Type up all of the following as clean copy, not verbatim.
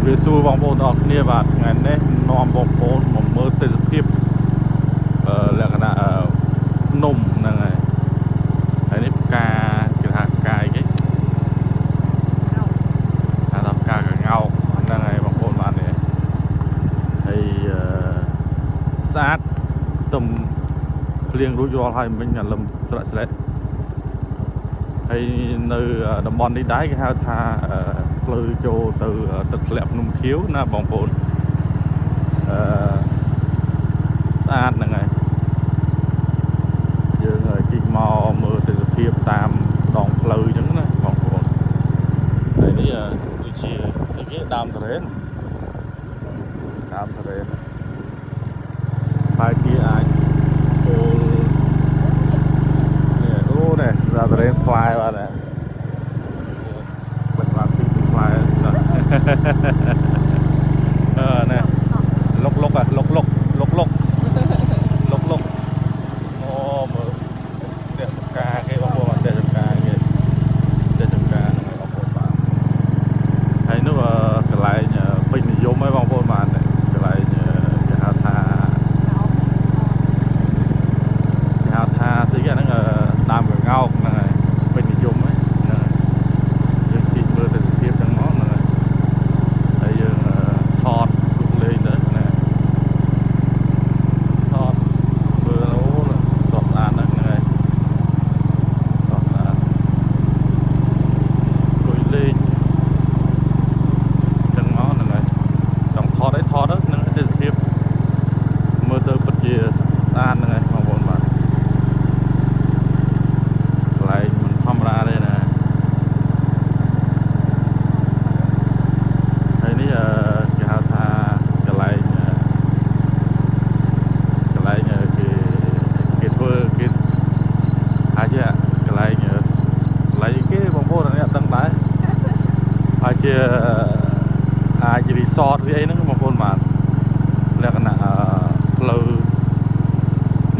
វាសួរបងប្អូនទាំងអស់គ្នាបាទថ្ងៃនេះនាំបងប្អូនមកមើលទេសភាពលក្ខណៈភ្នំហ្នឹងហើយនេះផ្កាគេថាផ្កាអីគេថាផ្កាកងោកហ្នឹងហើយបងប្អូនបាទនេះហើយស្អាតទំភ្លៀងរួចរាល់ហើយមិញអាលឹមស្រក់ស្រែកហើយនៅតំបន់នេះដែរគេហៅថាផ្លូវចូលទៅទឹកធ្លាក់ភ្នំខៀវណាបងប្អូនស្អាតហ្នឹងហើយយើងជិះមកមើលទេសភាពតាមដងផ្លូវអញ្ចឹងណាបងប្អូនហើយនេះដូចជាអីគេដើមត្រេនបើជាអាចចូលនេះអូនេះដើមត្រេនផ្លែបាទនេះបាច់បានពីផ្លែនេះលុកអូមើលនេះផ្កាគេបងប្អូនតែផ្កាគេតែផ្កាហ្នឹងបងប្អូនបាទហើយនោះកន្លែងពេញនិយមហើយបងប្អូនបាទកន្លែងគេហៅថាស្អីគេហ្នឹងដើមកងោកហ្នឹងហើយពេញនិយមហើយហ្នឹងហើយយើងជិះមើលទេសភាពទាំងមកហ្នឹងហើយយើងថតរូបលេងទៅណាថតមើលអូស្រស់ស្អាតហ្នឹងហើយស្រស់ស្អាតលុយលេងទាំងមកហ្នឹងហើយចង់ថតអីថតហ្នឹងទេសភាពមើលទៅពិតជាស្អាតហ្នឹងហើយបងប្អូនបាទកន្លែងមិនធម្មតាទេណាហើយនេះគេហៅថាកន្លែងគេធ្វើគេអាចជាកន្លែងគេបងប្អូនអ្នកដឹងដែរអាចជារីសតវាអីហ្នឹងបងប្អូនបាទលក្ខណៈផ្លូវ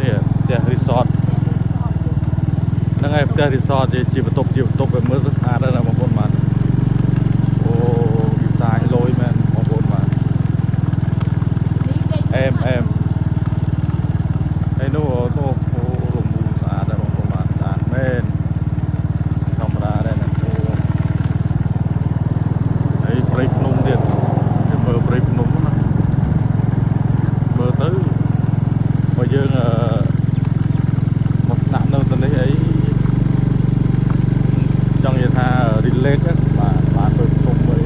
នេះផ្ទះរីសតហ្នឹងហើយផ្ទះរីសតជាបន្ទប់ឲ្យមើលទៅស្អាតដែរណាបងប្អូនបាទអូវិសាយលយមែនបងប្អូនបាទអែមហើយនោះរមូរស្អាតដែរបងប្អូនបាទស្អាតមែនធម្មតាដែរណាហើយព្រៃភ្នំទៀតគេមើលព្រៃភ្នំណាមើលទៅបើយើងមកស្នាក់នៅទៅនេះអីចង់និយាយថា relax បាទទៅភ្នំអី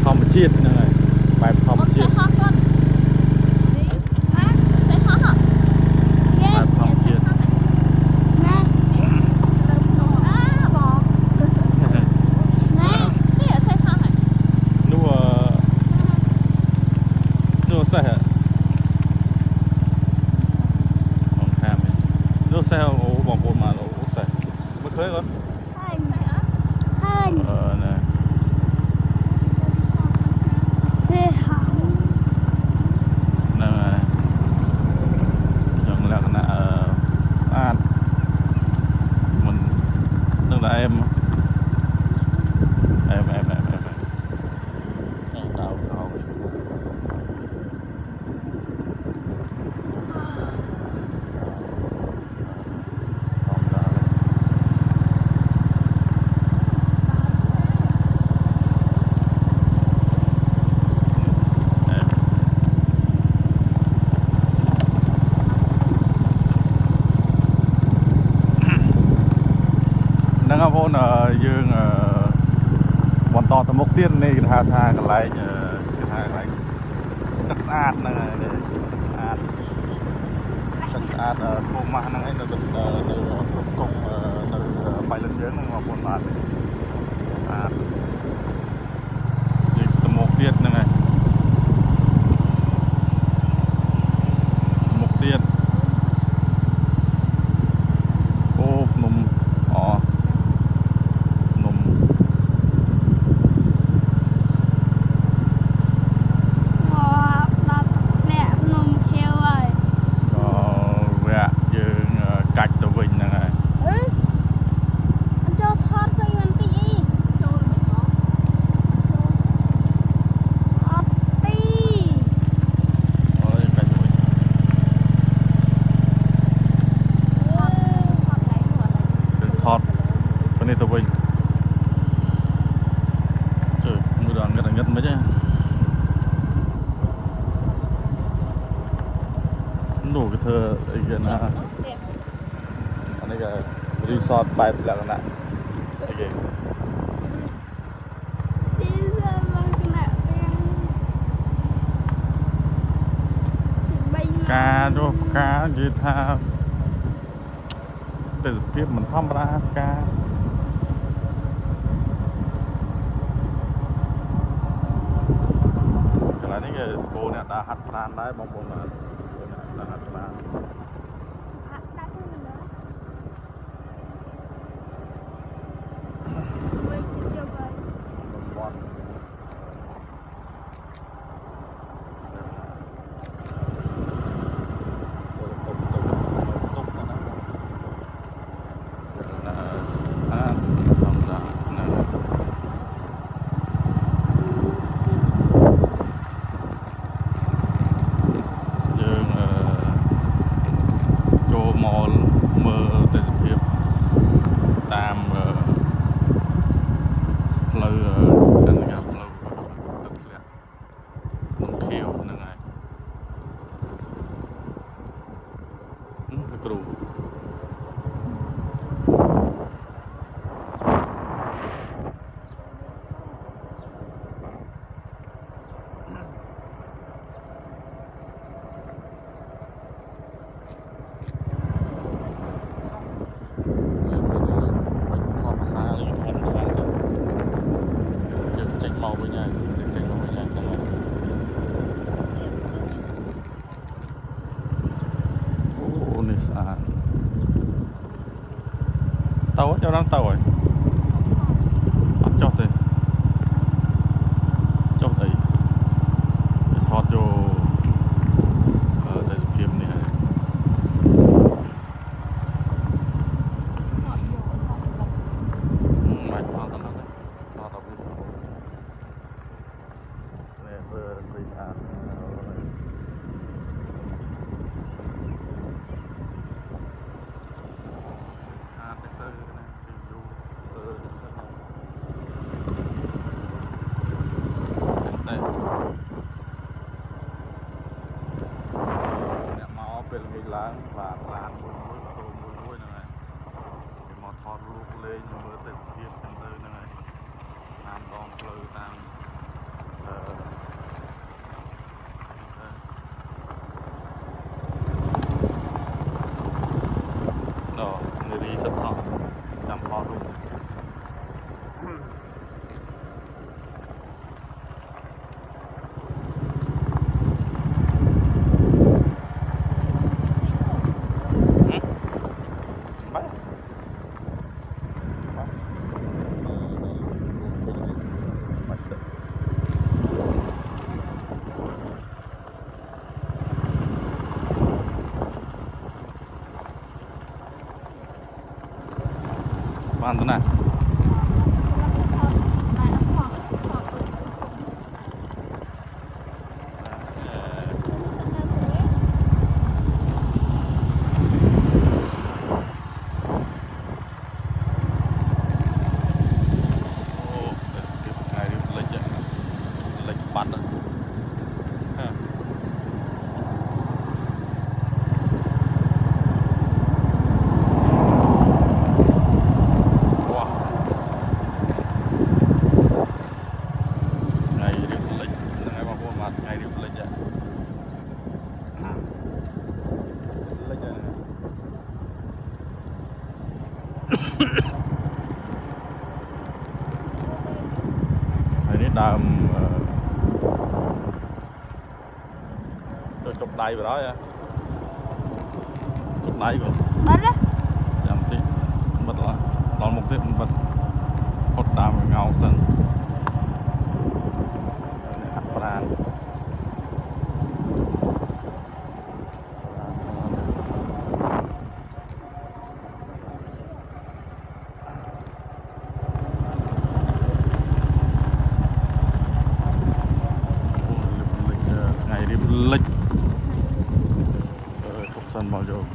ធម្មជាតិហ្នឹងហើយបែបធម្មជាតិបែបធម្មជាតិនោះសេះនោះសេះអូបងប្អូនមកអូសេះមើលឃើញគាត់ណាហ្នឹងហើយចង់លក្ខណៈស្អាតមិននឹងតែអែមហ្នឹងបងប្អូនយើងបន្តទៅមុខទៀតនេះគេថាកន្លែងទឹកស្អាតហ្នឹងហើយទឹកស្អាតធំម៉ាស់ហ្នឹងឯងនៅគ្រប់កងនៅបៃលិនយើងហ្នឹងបងប្អូនបាទស្អាតនេះទៅមុខទៀតហ្នឹងហើយមុខទៀតអូភ្នំអញ្ចឹងថតស្អីមិន nghịch mới chứ đủ cái thơ cái na anh ấy cái resort bài là cái nào cái cá đó cá gì tha từ phía mình thăm ra cá cái này cái bộ này đã hạt plan đấy bông bông này đã hạt planគ្រូ tàu cho đang tàu rồi bắt chót thì chót ấy để thọt vô tại phim này mày thọt tao này thọt tao biết này vừa xây xaឡើងបាទឡានមួយហ្នឹងហើយមកថតរូបលេងមើលទេសភាពចឹងទៅហ្នឹងហើយតាមដងផ្លូវតាមនារីសិតសក់ចាំថតរូបបានទៅណាហើយនេះដើមចុកដៃបណ្ដោយចុកដៃបងបិទចាំតិចបិទដល់មុខទៀតបិទផុតដើមងោងសិនហាត់ប្រាណលិចឈប់សិនមកយក